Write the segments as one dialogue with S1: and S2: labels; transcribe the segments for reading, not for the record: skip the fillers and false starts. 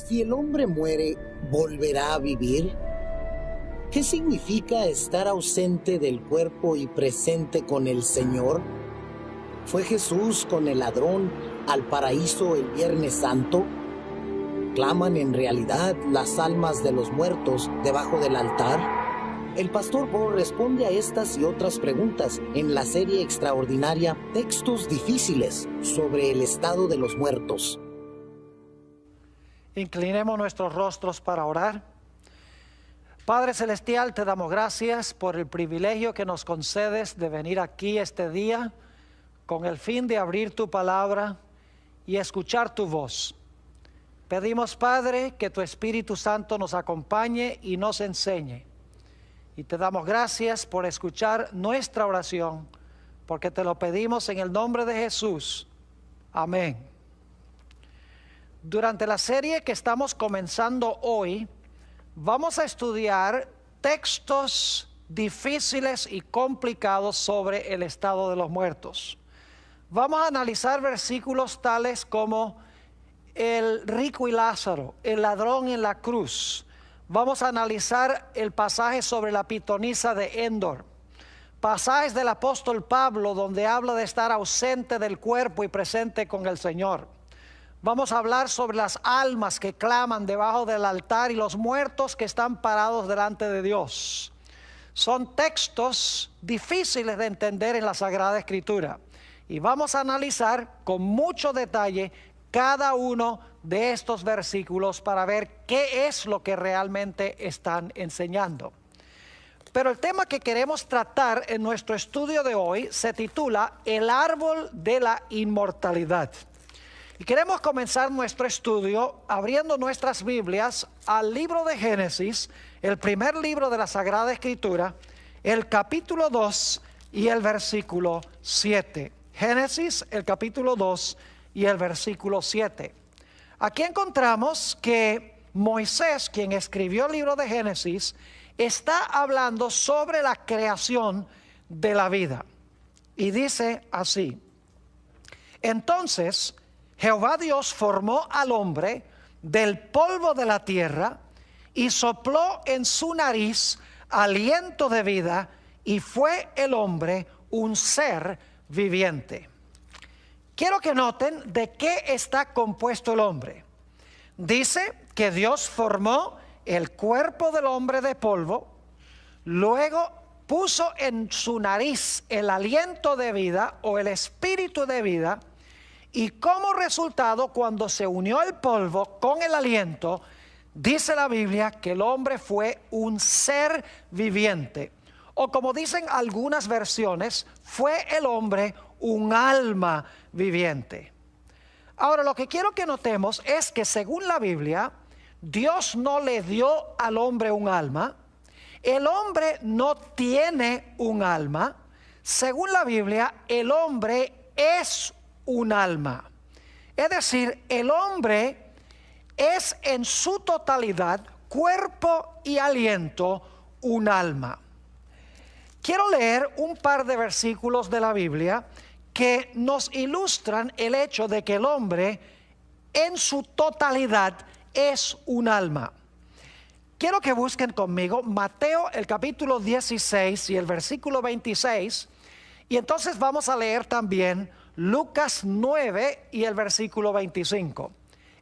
S1: Si el hombre muere, ¿volverá a vivir? ¿Qué significa estar ausente del cuerpo y presente con el Señor? ¿Fue Jesús con el ladrón al paraíso el Viernes Santo? ¿Claman en realidad las almas de los muertos debajo del altar? El pastor Bo responde a estas y otras preguntas en la serie extraordinaria Textos Difíciles sobre el estado de los muertos.
S2: Inclinemos nuestros rostros para orar. Padre Celestial, te damos gracias por el privilegio que nos concedes de venir aquí este día con el fin de abrir tu palabra y escuchar tu voz. Pedimos, Padre, que tu Espíritu Santo nos acompañe y nos enseñe. Y te damos gracias por escuchar nuestra oración, porque te lo pedimos en el nombre de Jesús. Amén. Durante la serie que estamos comenzando hoy, vamos a estudiar textos difíciles y complicados sobre el estado de los muertos. Vamos a analizar versículos tales como el rico y Lázaro, el ladrón en la cruz. Vamos a analizar el pasaje sobre la pitonisa de Endor, pasajes del apóstol Pablo donde habla de estar ausente del cuerpo y presente con el Señor. Vamos a hablar sobre las almas que claman debajo del altar y los muertos que están parados delante de Dios. Son textos difíciles de entender en la Sagrada Escritura y vamos a analizar con mucho detalle cada uno de estos versículos para ver qué es lo que realmente están enseñando. Pero el tema que queremos tratar en nuestro estudio de hoy se titula El árbol de la inmortalidad. Y queremos comenzar nuestro estudio abriendo nuestras Biblias al libro de Génesis, el primer libro de la Sagrada Escritura, el capítulo 2 y el versículo 7. Génesis, el capítulo 2 y el versículo 7. Aquí encontramos que Moisés, quien escribió el libro de Génesis, está hablando sobre la creación de la vida. Y dice así: entonces Jehová Dios formó al hombre del polvo de la tierra y sopló en su nariz aliento de vida, y fue el hombre un ser viviente. Quiero que noten de qué está compuesto el hombre. Dice que Dios formó el cuerpo del hombre de polvo, luego puso en su nariz el aliento de vida o el espíritu de vida, y como resultado, cuando se unió el polvo con el aliento, dice la Biblia que el hombre fue un ser viviente. O como dicen algunas versiones, fue el hombre un alma viviente. Ahora, lo que quiero que notemos es que según la Biblia, Dios no le dio al hombre un alma. El hombre no tiene un alma. Según la Biblia, el hombre es un alma. Es decir, el hombre es en su totalidad, cuerpo y aliento, un alma. Quiero leer un par de versículos de la Biblia que nos ilustran el hecho de que el hombre en su totalidad es un alma. Quiero que busquen conmigo Mateo el capítulo 16 y el versículo 26, y entonces vamos a leer también Lucas 9 y el versículo 25.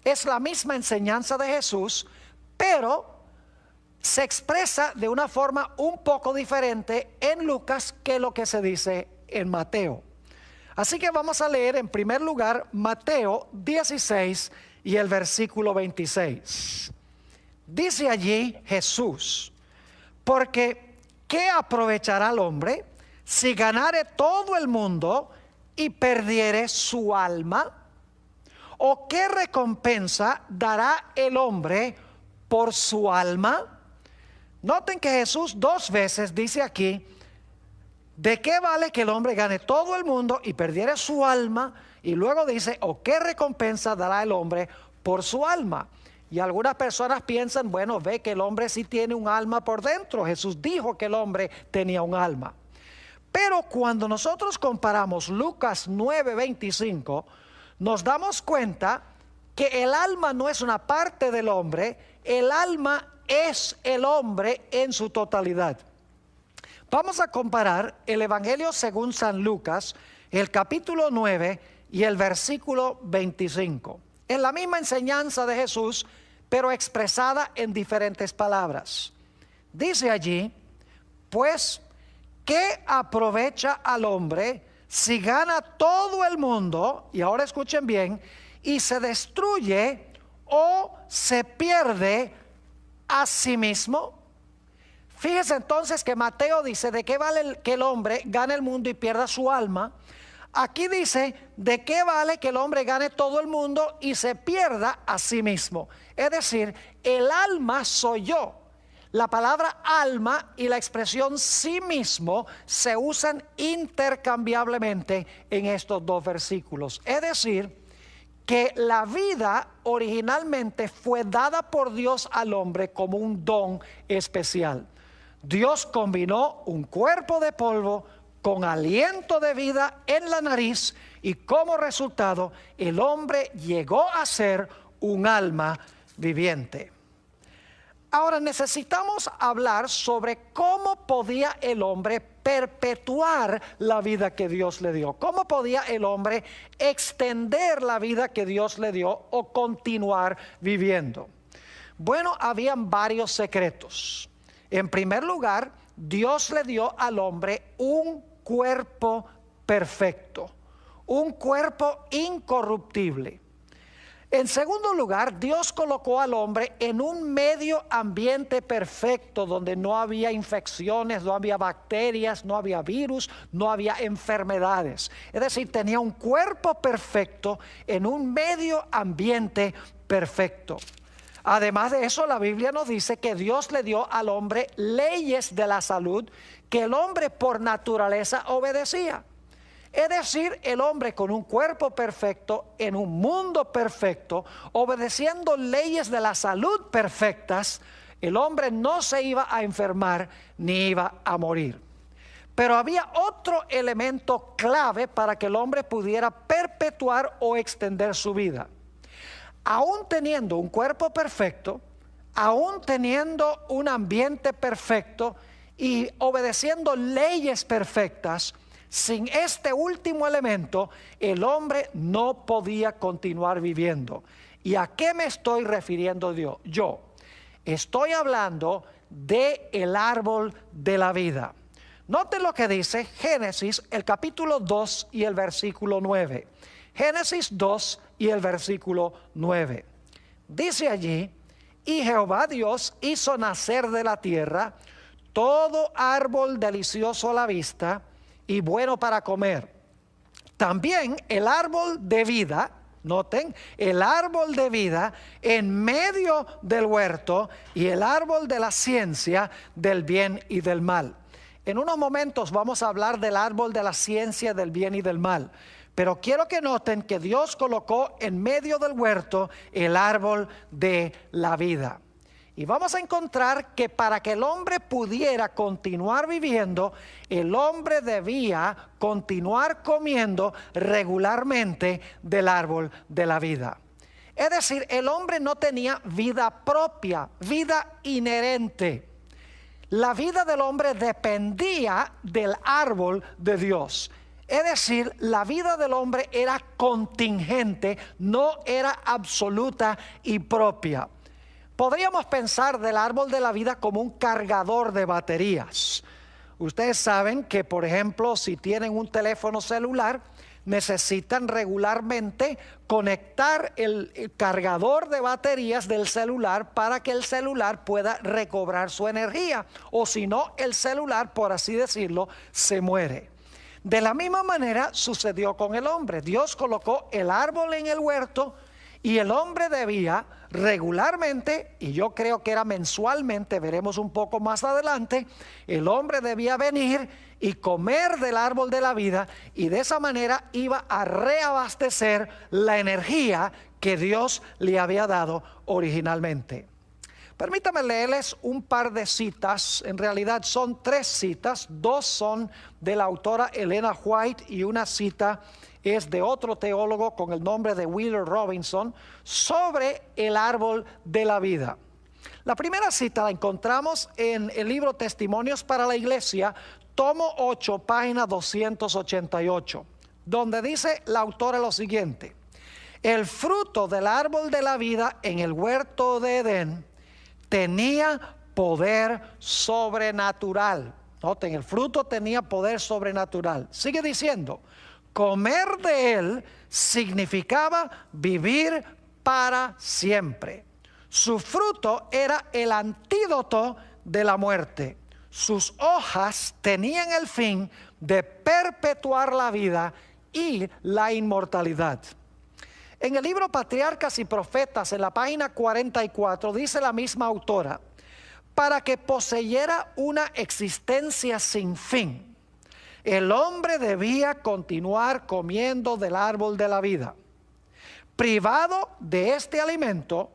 S2: Es la misma enseñanza de Jesús, pero se expresa de una forma un poco diferente en Lucas que lo que se dice en Mateo. Así que vamos a leer en primer lugar Mateo 16 y el versículo 26. Dice allí Jesús: porque ¿qué aprovechará el hombre si ganare todo el mundo y perdiere su alma? ¿O qué recompensa dará el hombre por su alma? Noten que Jesús dos veces dice aquí: ¿de qué vale que el hombre gane todo el mundo y perdiere su alma? Y luego dice: ¿o qué recompensa dará el hombre por su alma? Y algunas personas piensan, bueno, ve que el hombre sí tiene un alma por dentro. Jesús dijo que el hombre tenía un alma. Pero cuando nosotros comparamos Lucas 9:25, nos damos cuenta que el alma no es una parte del hombre, el alma es el hombre en su totalidad. Vamos a comparar el Evangelio según San Lucas, el capítulo 9 y el versículo 25. Es la misma enseñanza de Jesús, pero expresada en diferentes palabras. Dice allí, pues, ¿qué aprovecha al hombre si gana todo el mundo? Y ahora escuchen bien, y se destruye o se pierde a sí mismo. Fíjense entonces que Mateo dice, ¿de qué vale que el hombre gane el mundo y pierda su alma? Aquí dice, ¿de qué vale que el hombre gane todo el mundo y se pierda a sí mismo? Es decir, el alma soy yo. La palabra alma y la expresión sí mismo se usan intercambiablemente en estos dos versículos. Es decir, que la vida originalmente fue dada por Dios al hombre como un don especial. Dios combinó un cuerpo de polvo con aliento de vida en la nariz y como resultado el hombre llegó a ser un alma viviente. Ahora necesitamos hablar sobre cómo podía el hombre perpetuar la vida que Dios le dio. ¿Cómo podía el hombre extender la vida que Dios le dio o continuar viviendo? Bueno, habían varios secretos. En primer lugar, Dios le dio al hombre un cuerpo perfecto, un cuerpo incorruptible. En segundo lugar, Dios colocó al hombre en un medio ambiente perfecto donde no había infecciones, no había bacterias, no había virus, no había enfermedades. Es decir, tenía un cuerpo perfecto en un medio ambiente perfecto. Además de eso, la Biblia nos dice que Dios le dio al hombre leyes de la salud que el hombre por naturaleza obedecía. Es decir, el hombre con un cuerpo perfecto, en un mundo perfecto, obedeciendo leyes de la salud perfectas, el hombre no se iba a enfermar ni iba a morir. Pero había otro elemento clave para que el hombre pudiera perpetuar o extender su vida. Aún teniendo un cuerpo perfecto, aún teniendo un ambiente perfecto y obedeciendo leyes perfectas, sin este último elemento, el hombre no podía continuar viviendo. ¿Y a qué me estoy refiriendo yo? Estoy hablando del árbol de la vida. Noten lo que dice Génesis, el capítulo 2 y el versículo 9. Génesis 2 y el versículo 9. Dice allí, y Jehová Dios hizo nacer de la tierra todo árbol delicioso a la vista y bueno para comer. También el árbol de vida, noten, el árbol de vida en medio del huerto y el árbol de la ciencia del bien y del mal. En unos momentos vamos a hablar del árbol de la ciencia del bien y del mal. Pero quiero que noten que Dios colocó en medio del huerto el árbol de la vida. Y vamos a encontrar que para que el hombre pudiera continuar viviendo, el hombre debía continuar comiendo regularmente del árbol de la vida. Es decir, el hombre no tenía vida propia, vida inherente. La vida del hombre dependía del árbol de Dios. Es decir, la vida del hombre era contingente, no era absoluta y propia. Podríamos pensar del árbol de la vida como un cargador de baterías. Ustedes saben que, por ejemplo, si tienen un teléfono celular, necesitan regularmente conectar el cargador de baterías del celular para que el celular pueda recobrar su energía. O si no, el celular, por así decirlo, se muere. De la misma manera sucedió con el hombre. Dios colocó el árbol en el huerto y el hombre debía regularmente, y yo creo que era mensualmente, veremos un poco más adelante, el hombre debía venir y comer del árbol de la vida y de esa manera iba a reabastecer la energía que Dios le había dado originalmente. Permítame leerles un par de citas. En realidad son 3 citas. 2 son de la autora Elena White y una cita es de otro teólogo con el nombre de Wheeler Robinson sobre el árbol de la vida. La primera cita la encontramos en el libro Testimonios para la Iglesia, tomo 8, página 288, donde dice la autora lo siguiente: el fruto del árbol de la vida en el huerto de Edén tenía poder sobrenatural. Noten, el fruto tenía poder sobrenatural. Sigue diciendo, comer de él significaba vivir para siempre. Su fruto era el antídoto de la muerte. Sus hojas tenían el fin de perpetuar la vida y la inmortalidad. En el libro Patriarcas y Profetas, en la página 44, dice la misma autora: para que poseyera una existencia sin fin, el hombre debía continuar comiendo del árbol de la vida. Privado de este alimento,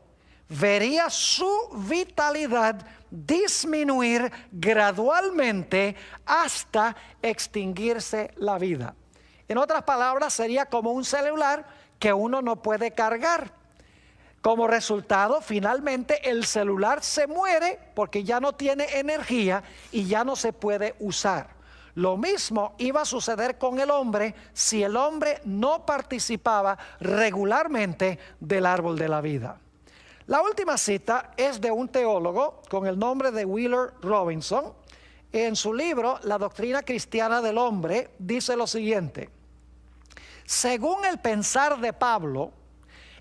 S2: vería su vitalidad disminuir gradualmente hasta extinguirse la vida. En otras palabras, sería como un celular que uno no puede cargar. Como resultado, finalmente el celular se muere porque ya no tiene energía y ya no se puede usar. Lo mismo iba a suceder con el hombre si el hombre no participaba regularmente del árbol de la vida. La última cita es de un teólogo con el nombre de Wheeler Robinson. En su libro La doctrina cristiana del hombre dice lo siguiente: según el pensar de Pablo,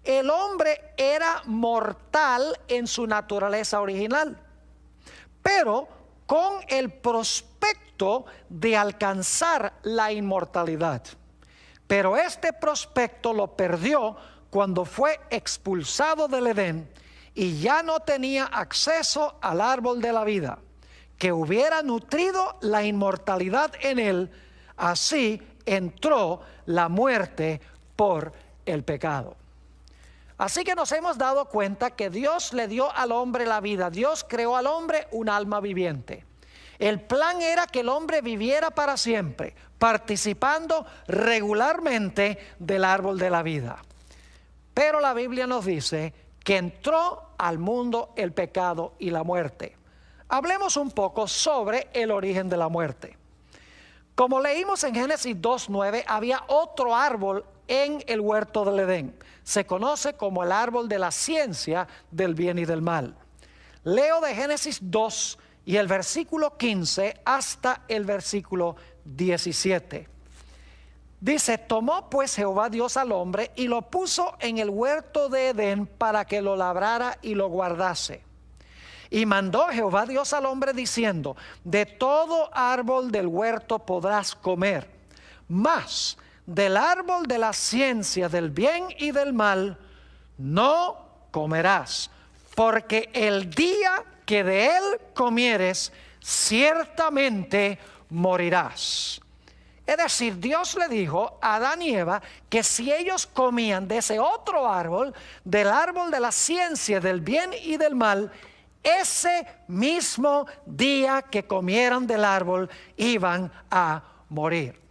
S2: el hombre era mortal en su naturaleza original, pero con el prospecto de alcanzar la inmortalidad. Pero este prospecto lo perdió cuando fue expulsado del Edén y ya no tenía acceso al árbol de la vida, que hubiera nutrido la inmortalidad en él. Así entró la muerte por el pecado. Así que nos hemos dado cuenta que Dios le dio al hombre la vida. Dios creó al hombre un alma viviente. El plan era que el hombre viviera para siempre, participando regularmente del árbol de la vida. Pero la Biblia nos dice que entró al mundo el pecado y la muerte. Hablemos un poco sobre el origen de la muerte. Como leímos en Génesis 2:9, había otro árbol en el huerto del Edén. Se conoce como el árbol de la ciencia del bien y del mal. Leo de Génesis 2 y el versículo 15 hasta el versículo 17. Dice: tomó pues Jehová Dios al hombre y lo puso en el huerto de Edén para que lo labrara y lo guardase. Y mandó Jehová Dios al hombre diciendo: de todo árbol del huerto podrás comer, mas del árbol de la ciencia del bien y del mal no comerás, porque el día que de él comieres, ciertamente morirás. Es decir, Dios le dijo a Adán y Eva que si ellos comían de ese otro árbol, del árbol de la ciencia del bien y del mal, ese mismo día que comieran del árbol iban a morir.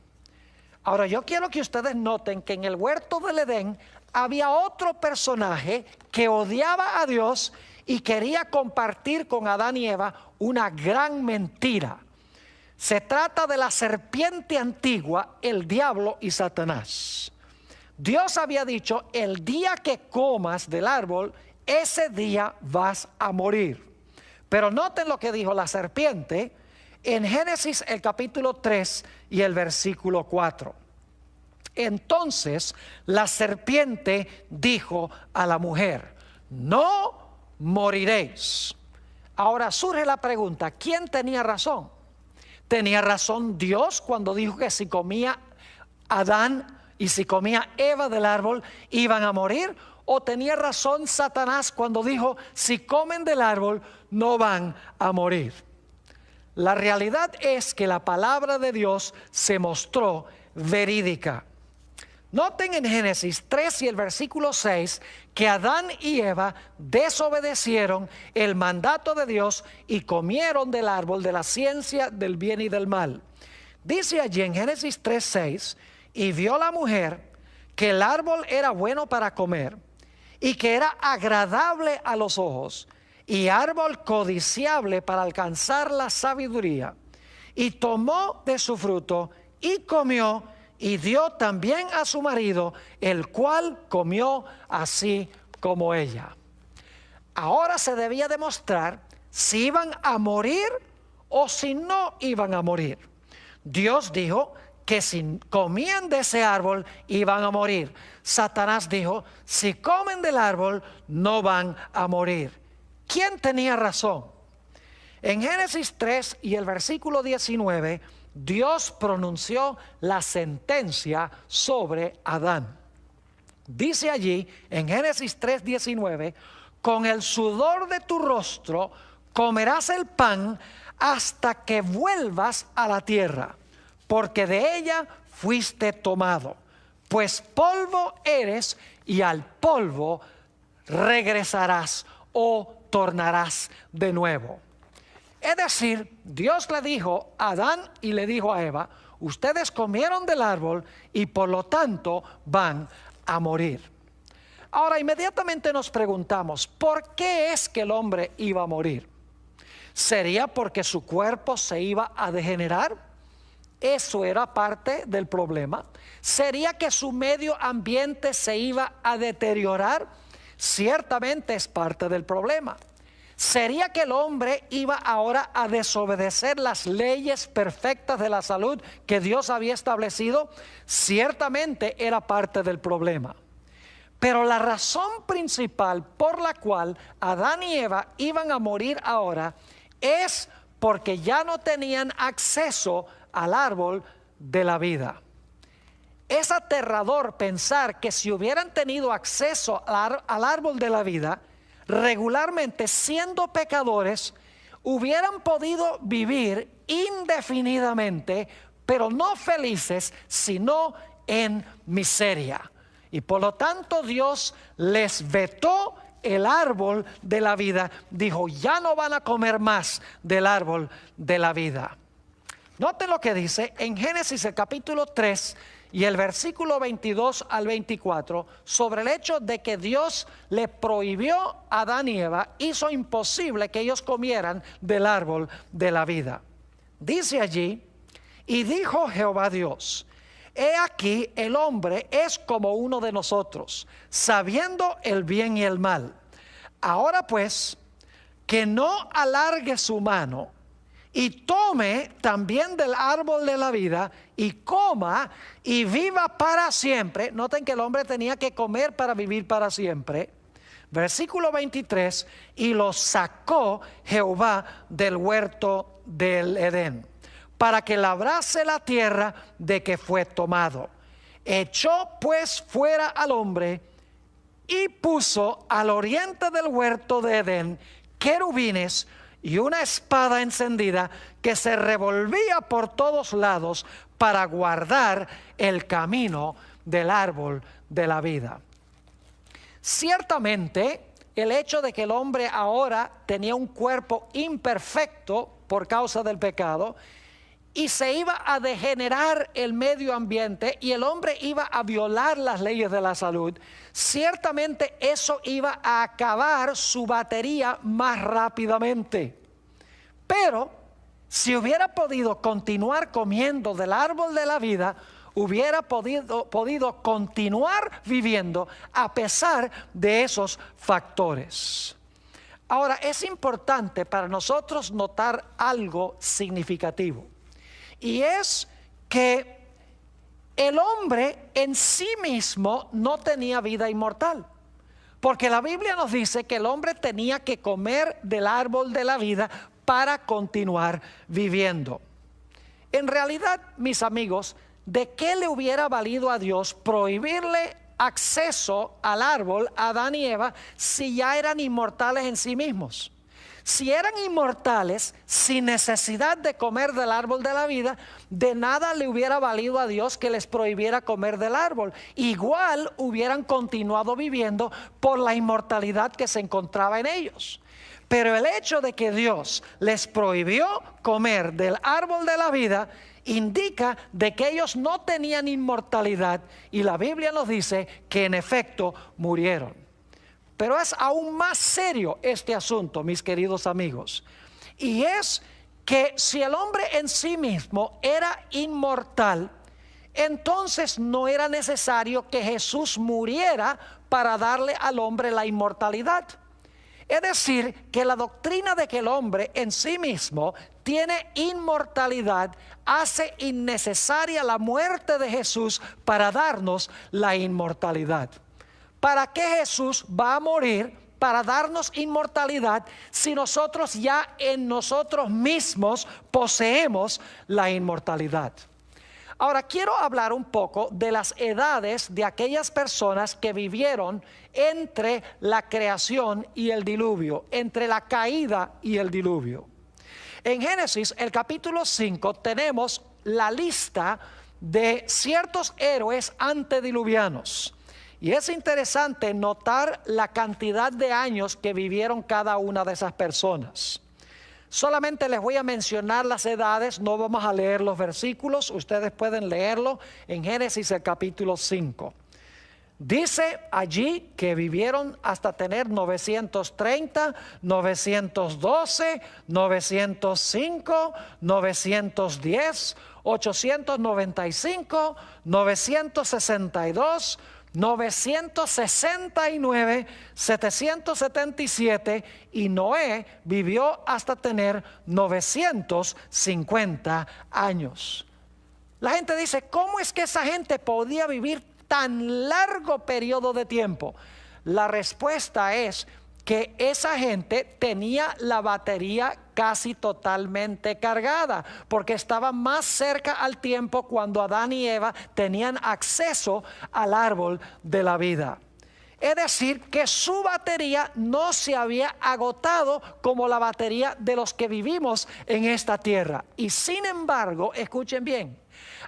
S2: Ahora yo quiero que ustedes noten que en el huerto del Edén había otro personaje que odiaba a Dios y quería compartir con Adán y Eva una gran mentira. Se trata de la serpiente antigua, el diablo y Satanás. Dios había dicho: el día que comas del árbol, ese día vas a morir. Pero noten lo que dijo la serpiente en Génesis el capítulo 3 y el versículo 4. Entonces la serpiente dijo a la mujer: no moriréis. Ahora surge la pregunta: ¿quién tenía razón? ¿Tenía razón Dios cuando dijo que si comía Adán y si comía Eva del árbol iban a morir? ¿O tenía razón Satanás cuando dijo: si comen del árbol no van a morir? La realidad es que la palabra de Dios se mostró verídica. Noten en Génesis 3 y el versículo 6 que Adán y Eva desobedecieron el mandato de Dios y comieron del árbol de la ciencia del bien y del mal. Dice allí en Génesis 3, 6, y vio la mujer que el árbol era bueno para comer y que era agradable a los ojos y árbol codiciable para alcanzar la sabiduría. Y tomó de su fruto y comió y dio también a su marido, el cual comió así como ella. Ahora se debía demostrar si iban a morir o si no iban a morir. Dios dijo que si comían de ese árbol iban a morir. Satanás dijo, si comen del árbol no van a morir. ¿Quién tenía razón? En Génesis 3 y el versículo 19, Dios pronunció la sentencia sobre Adán. Dice allí en Génesis 3:19, con el sudor de tu rostro comerás el pan hasta que vuelvas a la tierra, porque de ella fuiste tomado, pues polvo eres y al polvo regresarás o tornarás de nuevo. Es decir, Dios le dijo a Adán y le dijo a Eva, ustedes comieron del árbol y por lo tanto van a morir. Ahora inmediatamente nos preguntamos, ¿por qué es que el hombre iba a morir? ¿Sería porque su cuerpo se iba a degenerar? Eso era parte del problema. ¿Sería que su medio ambiente se iba a deteriorar? Ciertamente es parte del problema. ¿Sería que el hombre iba ahora a desobedecer las leyes perfectas de la salud que Dios había establecido? Ciertamente era parte del problema. Pero la razón principal por la cual Adán y Eva iban a morir ahora es porque ya no tenían acceso al árbol de la vida. Es aterrador pensar que si hubieran tenido acceso al árbol de la vida, regularmente siendo pecadores, hubieran podido vivir indefinidamente, pero no felices, sino en miseria. Y por lo tanto Dios les vetó el árbol de la vida. Dijo, ya no van a comer más del árbol de la vida. Noten lo que dice en Génesis el capítulo 3 y el versículo 22 al 24 sobre el hecho de que Dios le prohibió a Adán y Eva, hizo imposible que ellos comieran del árbol de la vida. Dice allí, y dijo Jehová Dios, he aquí el hombre es como uno de nosotros, sabiendo el bien y el mal. Ahora pues, que no alargue su mano y tome también del árbol de la vida y coma y viva para siempre. Noten que el hombre tenía que comer para vivir para siempre. Versículo 23, y lo sacó Jehová del huerto del Edén, para que labrase la tierra de que fue tomado. Echó pues fuera al hombre y puso al oriente del huerto de Edén querubines y una espada encendida que se revolvía por todos lados para guardar el camino del árbol de la vida. Ciertamente, el hecho de que el hombre ahora tenía un cuerpo imperfecto por causa del pecado y se iba a degenerar el medio ambiente y el hombre iba a violar las leyes de la salud, ciertamente eso iba a acabar su batería más rápidamente. Pero si hubiera podido continuar comiendo del árbol de la vida, hubiera podido continuar viviendo a pesar de esos factores. Ahora, es importante para nosotros notar algo significativo. Y es que el hombre en sí mismo no tenía vida inmortal. Porque la Biblia nos dice que el hombre tenía que comer del árbol de la vida para continuar viviendo. En realidad, mis amigos, ¿de qué le hubiera valido a Dios prohibirle acceso al árbol a Adán y Eva si ya eran inmortales en sí mismos? Si eran inmortales, sin necesidad de comer del árbol de la vida, de nada le hubiera valido a Dios que les prohibiera comer del árbol. Igual hubieran continuado viviendo por la inmortalidad que se encontraba en ellos. Pero el hecho de que Dios les prohibió comer del árbol de la vida indica de que ellos no tenían inmortalidad, y la Biblia nos dice que en efecto murieron. Pero es aún más serio este asunto, mis queridos amigos, y es que si el hombre en sí mismo era inmortal, entonces no era necesario que Jesús muriera para darle al hombre la inmortalidad. Es decir, que la doctrina de que el hombre en sí mismo tiene inmortalidad hace innecesaria la muerte de Jesús para darnos la inmortalidad. ¿Para qué Jesús va a morir para darnos inmortalidad si nosotros ya en nosotros mismos poseemos la inmortalidad? Ahora quiero hablar un poco de las edades de aquellas personas que vivieron entre la creación y el diluvio, entre la caída y el diluvio. En Génesis, el capítulo 5, tenemos la lista de ciertos héroes antediluvianos. Y es interesante notar la cantidad de años que vivieron cada una de esas personas. Solamente les voy a mencionar las edades, no vamos a leer los versículos, ustedes pueden leerlo en Génesis el capítulo 5. Dice allí que vivieron hasta tener 930, 912, 905, 910, 895, 962, 969, 777, y Noé vivió hasta tener 950 años. La gente dice, ¿cómo es que esa gente podía vivir tan largo periodo de tiempo? La respuesta es que esa gente tenía la batería casi totalmente cargada, porque estaba más cerca al tiempo cuando Adán y Eva tenían acceso al árbol de la vida. Es decir, que su batería no se había agotado como la batería de los que vivimos en esta tierra. Y sin embargo, escuchen bien,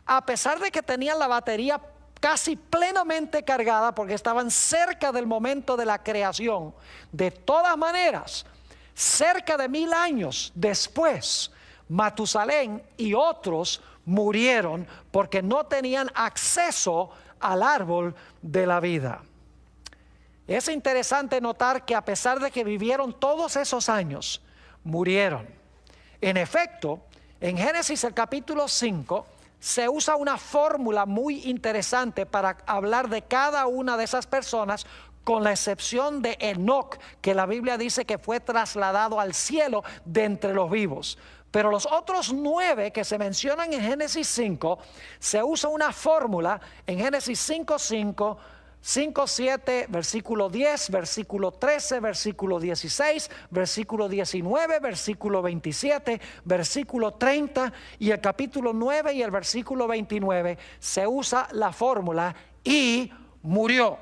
S2: a pesar de que tenían la batería casi plenamente cargada porque estaban cerca del momento de la creación, de todas maneras, cerca de 1000 años después, Matusalén y otros murieron porque no tenían acceso al árbol de la vida. Es interesante notar que a pesar de que vivieron todos esos años, murieron. En efecto, en Génesis el capítulo 5, se usa una fórmula muy interesante para hablar de cada una de esas personas, con la excepción de Enoc, que la Biblia dice que fue trasladado al cielo de entre los vivos. Pero los otros 9 que se mencionan en Génesis 5, se usa una fórmula en Génesis 5:5, 5:7, versículo 10, versículo 13, versículo 16, versículo 19, versículo 27, versículo 30, y el capítulo 9 y el versículo 29 se usa la fórmula y murió.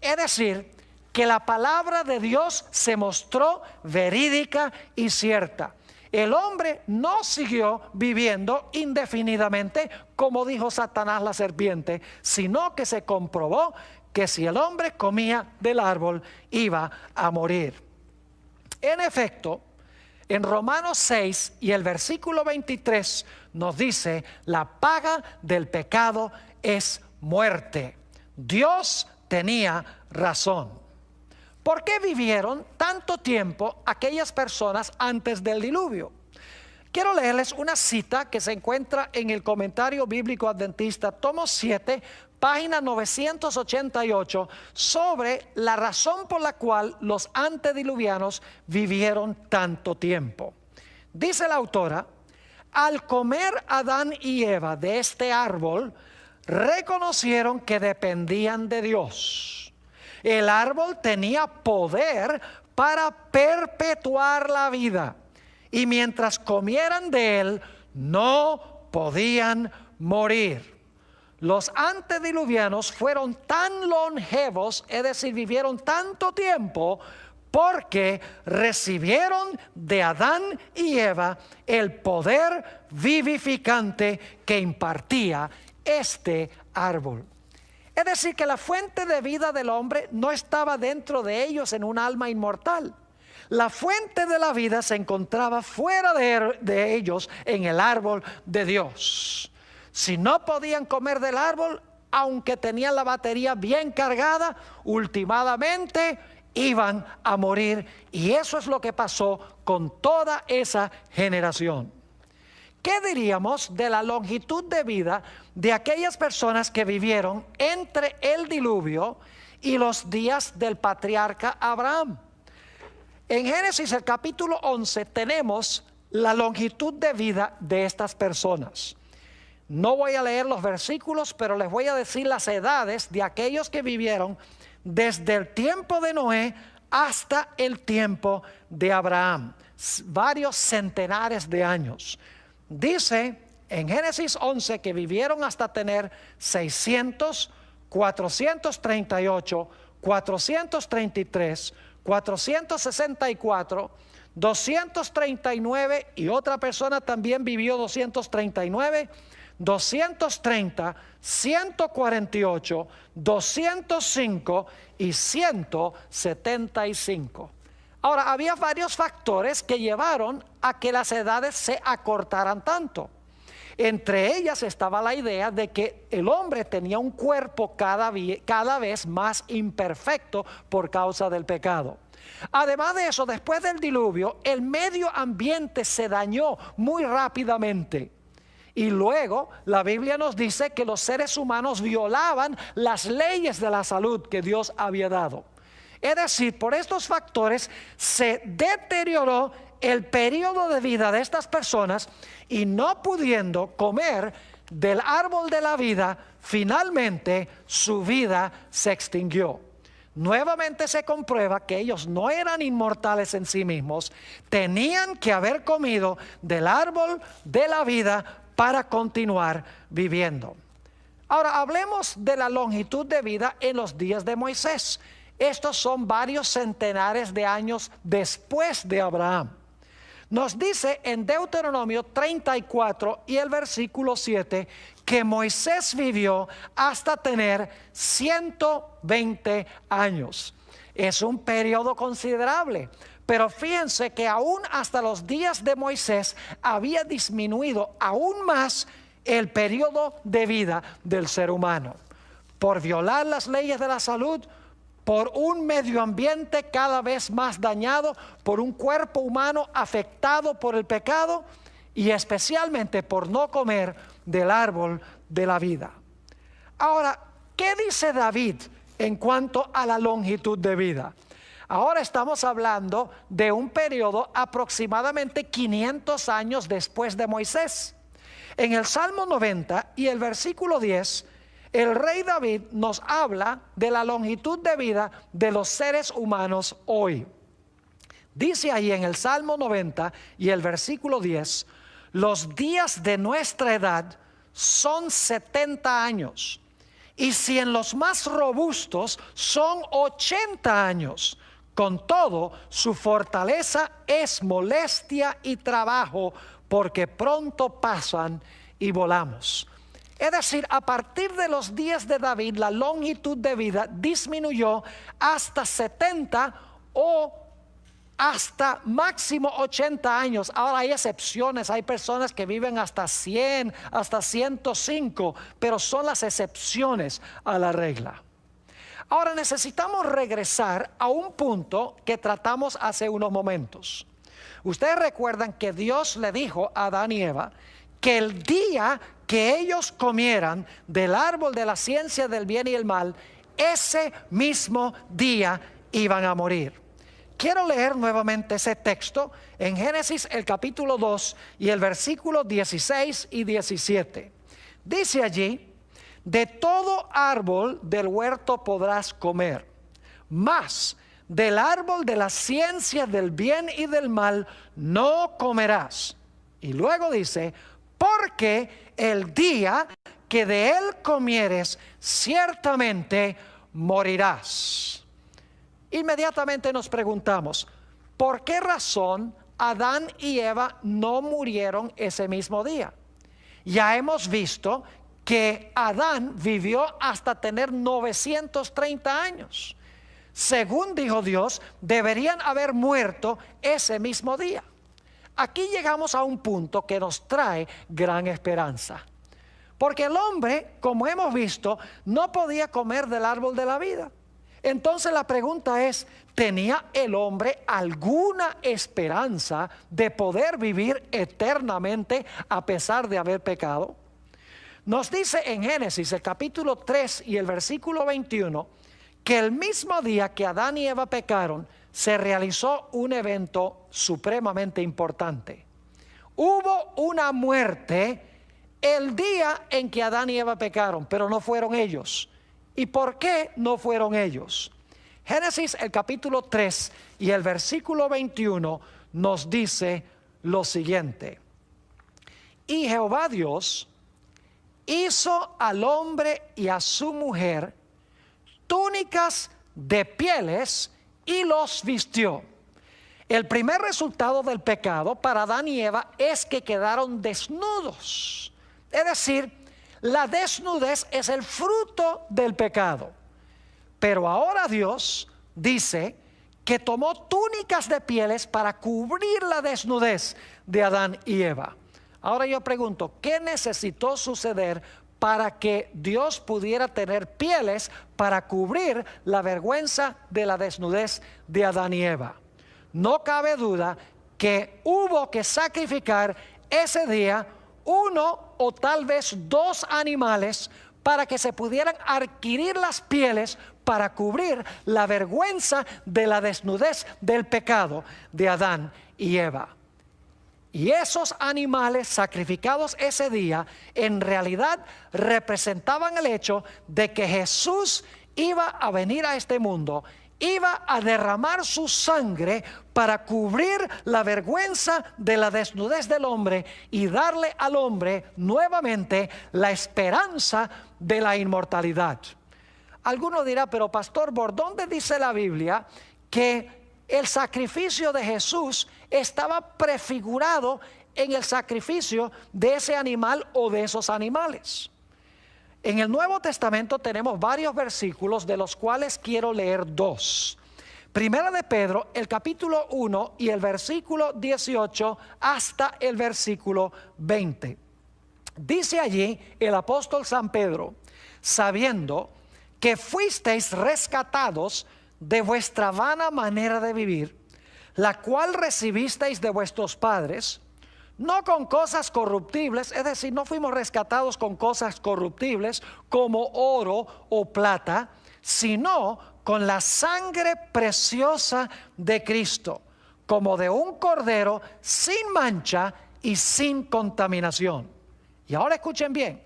S2: Es decir, que la palabra de Dios se mostró verídica y cierta. El hombre no siguió viviendo indefinidamente, como dijo Satanás la serpiente, sino que se comprobó que si el hombre comía del árbol iba a morir. En efecto, en Romanos 6 y el versículo 23 nos dice: la paga del pecado es muerte. Dios tenía razón. ¿Por qué vivieron tanto tiempo aquellas personas antes del diluvio? Quiero leerles una cita que se encuentra en el Comentario Bíblico Adventista, tomo 7, página 988, sobre la razón por la cual los antediluvianos vivieron tanto tiempo. Dice la autora: al comer Adán y Eva de este árbol, reconocieron que dependían de Dios. El árbol tenía poder para perpetuar la vida, y mientras comieran de él, no podían morir. Los antediluvianos fueron tan longevos, es decir, vivieron tanto tiempo, porque recibieron de Adán y Eva el poder vivificante que impartía este árbol. Es decir, que la fuente de vida del hombre no estaba dentro de ellos en un alma inmortal. La fuente de la vida se encontraba fuera de ellos en el árbol de Dios. Si no podían comer del árbol, aunque tenían la batería bien cargada, últimamente iban a morir. Y eso es lo que pasó con toda esa generación. ¿Qué diríamos de la longitud de vida de aquellas personas que vivieron entre el diluvio y los días del patriarca Abraham? En Génesis el capítulo 11 tenemos la longitud de vida de estas personas. No voy a leer los versículos, pero les voy a decir las edades de aquellos que vivieron desde el tiempo de Noé hasta el tiempo de Abraham. Varios centenares de años. Dice en Génesis 11 que vivieron hasta tener 600, 438, 433, 464, 239 y otra persona también vivió 239, 230, 148, 205 y 175. Ahora, había varios factores que llevaron a que las edades se acortaran tanto. Entre ellas estaba la idea de que el hombre tenía un cuerpo cada vez más imperfecto por causa del pecado. Además de eso, después del diluvio, el medio ambiente se dañó muy rápidamente. Y luego la Biblia nos dice que los seres humanos violaban las leyes de la salud que Dios había dado. Es decir, por estos factores se deterioró el periodo de vida de estas personas y no pudiendo comer del árbol de la vida, finalmente su vida se extinguió. Nuevamente se comprueba que ellos no eran inmortales en sí mismos, tenían que haber comido del árbol de la vida para continuar viviendo. Ahora hablemos de la longitud de vida en los días de Moisés. Estos son varios centenares de años después de Abraham. Nos dice en Deuteronomio 34 y el versículo 7 que Moisés vivió hasta tener 120 años. Es un periodo considerable, pero fíjense que aún hasta los días de Moisés había disminuido aún más el periodo de vida del ser humano. Por violar las leyes de la salud, por un medio ambiente cada vez más dañado, por un cuerpo humano afectado por el pecado y especialmente por no comer del árbol de la vida. Ahora, ¿qué dice David en cuanto a la longitud de vida? Ahora estamos hablando de un periodo aproximadamente 500 años después de Moisés. En el Salmo 90 y el versículo 10, el rey David nos habla de la longitud de vida de los seres humanos hoy. Dice ahí en el Salmo 90 y el versículo 10, los días de nuestra edad son 70 años, y si en los más robustos son 80 años. Con todo, su fortaleza es molestia y trabajo, porque pronto pasan y volamos. Es decir, a partir de los días de David, la longitud de vida disminuyó hasta 70 o hasta máximo 80 años. Ahora hay excepciones, hay personas que viven hasta 100, hasta 105, pero son las excepciones a la regla. Ahora necesitamos regresar a un punto que tratamos hace unos momentos. Ustedes recuerdan que Dios le dijo a Adán y Eva que el día que ellos comieran del árbol de la ciencia del bien y el mal, ese mismo día iban a morir. Quiero leer nuevamente ese texto en Génesis el capítulo 2 y el versículo 16 y 17. Dice allí: de todo árbol del huerto podrás comer, mas del árbol de la ciencia del bien y del mal no comerás. Y luego dice: porque el día que de él comieres, ciertamente morirás. inmediatamente nos preguntamos, ¿por qué razón Adán y Eva no murieron ese mismo día? Ya hemos visto que Adán vivió hasta tener 930 años. Según dijo Dios, deberían haber muerto ese mismo día. Aquí llegamos a un punto que nos trae gran esperanza. Porque el hombre, como hemos visto, no podía comer del árbol de la vida. Entonces la pregunta es, ¿tenía el hombre alguna esperanza de poder vivir eternamente a pesar de haber pecado? Nos dice en Génesis el capítulo 3 y el versículo 21 que el mismo día que Adán y Eva pecaron, se realizó un evento supremamente importante. Hubo una muerte el día en que Adán y Eva pecaron, pero no fueron ellos. ¿Y por qué no fueron ellos? Génesis el capítulo 3 y el versículo 21 nos dice lo siguiente: y Jehová Dios hizo al hombre y a su mujer túnicas de pieles y los vistió. El primer resultado del pecado para Adán y Eva es que quedaron desnudos. Es decir, la desnudez es el fruto del pecado. Pero ahora Dios dice que tomó túnicas de pieles para cubrir la desnudez de Adán y Eva. Ahora yo pregunto, ¿qué necesitó suceder para que Dios pudiera tener pieles para cubrir la vergüenza de la desnudez de Adán y Eva? No cabe duda que hubo que sacrificar ese día uno o tal vez dos animales para que se pudieran adquirir las pieles para cubrir la vergüenza de la desnudez del pecado de Adán y Eva. Y esos animales sacrificados ese día en realidad representaban el hecho de que Jesús iba a venir a este mundo, iba a derramar su sangre para cubrir la vergüenza de la desnudez del hombre y darle al hombre nuevamente la esperanza de la inmortalidad. Alguno dirá, pero pastor, ¿por dónde dice la Biblia que el sacrificio de Jesús estaba prefigurado en el sacrificio de ese animal o de esos animales? En el Nuevo Testamento tenemos varios versículos, de los cuales quiero leer dos. Primera de Pedro, el capítulo 1 y el versículo 18 hasta el versículo 20. Dice allí el apóstol San Pedro: sabiendo que fuisteis rescatados de vuestra vana manera de vivir, la cual recibisteis de vuestros padres, no con cosas corruptibles, es decir, no fuimos rescatados con cosas corruptibles como oro o plata, sino con la sangre preciosa de Cristo, como de un cordero sin mancha y sin contaminación. Y ahora escuchen bien,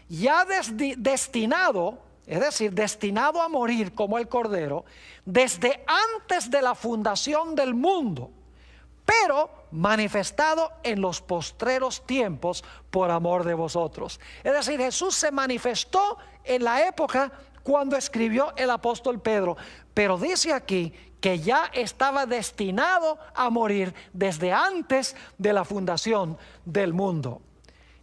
S2: ya destinado, es decir, destinado a morir como el cordero, desde antes de la fundación del mundo, pero manifestado en los postreros tiempos por amor de vosotros. Es decir, Jesús se manifestó en la época cuando escribió el apóstol Pedro, pero dice aquí que ya estaba destinado a morir desde antes de la fundación del mundo.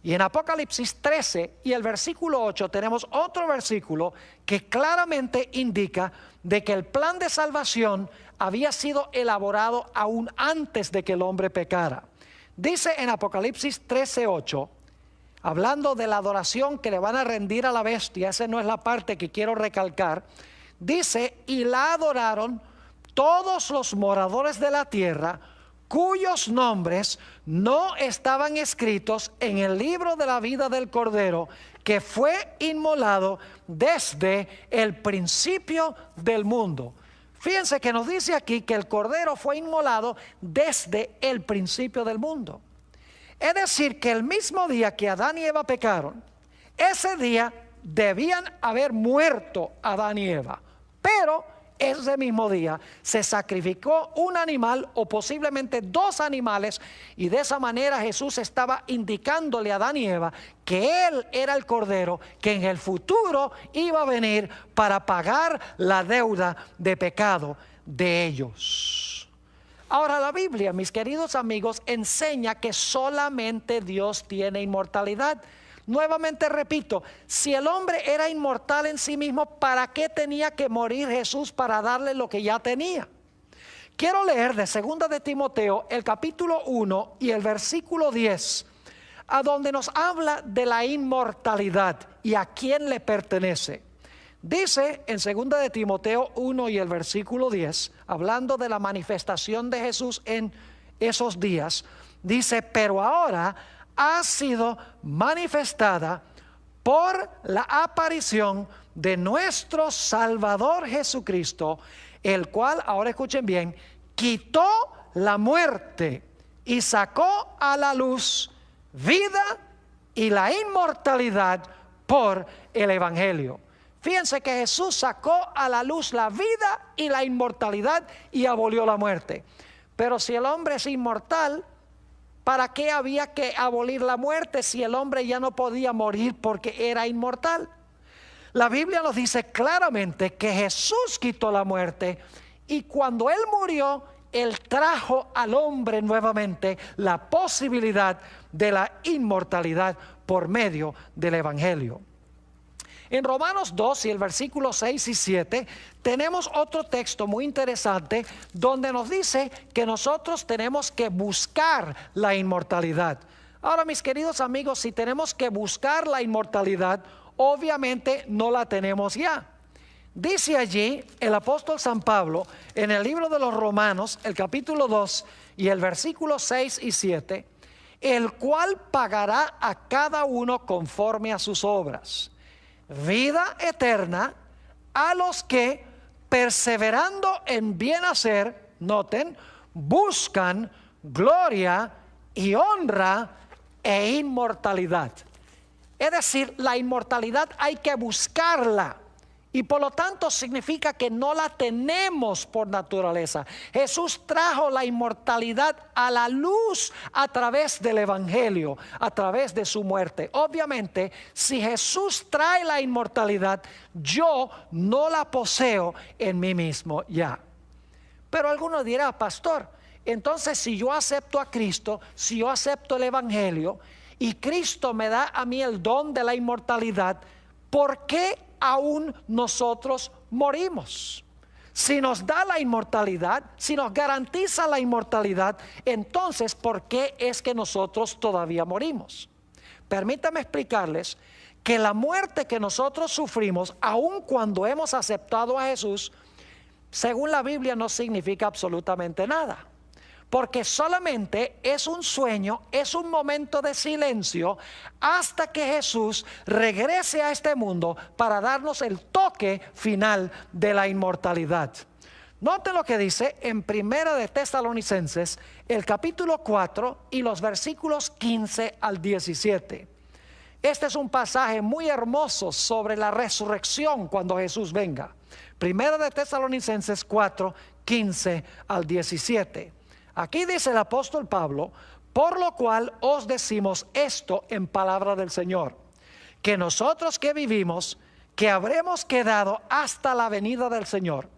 S2: Y en Apocalipsis 13 y el versículo 8 tenemos otro versículo que claramente indica de que el plan de salvación había sido elaborado aún antes de que el hombre pecara. Dice en Apocalipsis 13:8, hablando de la adoración que le van a rendir a la bestia, esa no es la parte que quiero recalcar, dice: y la adoraron todos los moradores de la tierra, cuyos nombres no estaban escritos en el libro de la vida del Cordero, que fue inmolado desde el principio del mundo. Fíjense que nos dice aquí que el Cordero fue inmolado desde el principio del mundo. Es decir, que el mismo día que Adán y Eva pecaron, ese día debían haber muerto Adán y Eva, pero ese mismo día se sacrificó un animal o posiblemente dos animales, y de esa manera Jesús estaba indicándole a Adán y Eva que Él era el Cordero que en el futuro iba a venir para pagar la deuda de pecado de ellos. Ahora, la Biblia, mis queridos amigos, enseña que solamente Dios tiene inmortalidad. Nuevamente repito, si el hombre era inmortal en sí mismo, ¿para qué tenía que morir Jesús para darle lo que ya tenía? Quiero leer de 2 de Timoteo el capítulo 1 y el versículo 10, a donde nos habla de la inmortalidad y a quién le pertenece. Dice en 2 de Timoteo 1 y el versículo 10, hablando de la manifestación de Jesús en esos días, dice: pero ahora ha sido manifestada por la aparición de nuestro Salvador Jesucristo, el cual, ahora escuchen bien, quitó la muerte y sacó a la luz vida y la inmortalidad por el Evangelio. Fíjense que Jesús sacó a la luz la vida y la inmortalidad y abolió la muerte. Pero si el hombre es inmortal, ¿para qué había que abolir la muerte si el hombre ya no podía morir porque era inmortal? La Biblia nos dice claramente que Jesús quitó la muerte y cuando Él murió, Él trajo al hombre nuevamente la posibilidad de la inmortalidad por medio del Evangelio. En Romanos 2 y el versículo 6 y 7 tenemos otro texto muy interesante donde nos dice que nosotros tenemos que buscar la inmortalidad. Ahora, mis queridos amigos, si tenemos que buscar la inmortalidad, obviamente no la tenemos ya. Dice allí el apóstol San Pablo en el libro de los Romanos, el capítulo 2 y el versículo 6 y 7, el cual pagará a cada uno conforme a sus obras. Vida eterna a los que, perseverando en bien hacer, noten, buscan gloria y honra e inmortalidad. Es decir, la inmortalidad hay que buscarla. Y por lo tanto significa que no la tenemos por naturaleza. Jesús trajo la inmortalidad a la luz a través del Evangelio, a través de su muerte. Obviamente, si Jesús trae la inmortalidad, yo no la poseo en mí mismo ya. Pero alguno dirá: pastor, entonces si yo acepto a Cristo, si yo acepto el Evangelio y Cristo me da a mí el don de la inmortalidad, ¿por qué aún nosotros morimos? Si nos da la inmortalidad, si nos garantiza la inmortalidad, entonces ¿por qué es que nosotros todavía morimos? Permítanme explicarles que la muerte que nosotros sufrimos, aun cuando hemos aceptado a Jesús, según la Biblia no significa absolutamente nada. Porque solamente es un sueño, es un momento de silencio hasta que Jesús regrese a este mundo para darnos el toque final de la inmortalidad. Note lo que dice en 1 de Tesalonicenses, el capítulo 4 y los versículos 15 al 17. Este es un pasaje muy hermoso sobre la resurrección cuando Jesús venga. 1 de Tesalonicenses 4, 15 al 17. Aquí dice el apóstol Pablo: por lo cual os decimos esto en palabra del Señor, que nosotros que vivimos, que habremos quedado hasta la venida del Señor,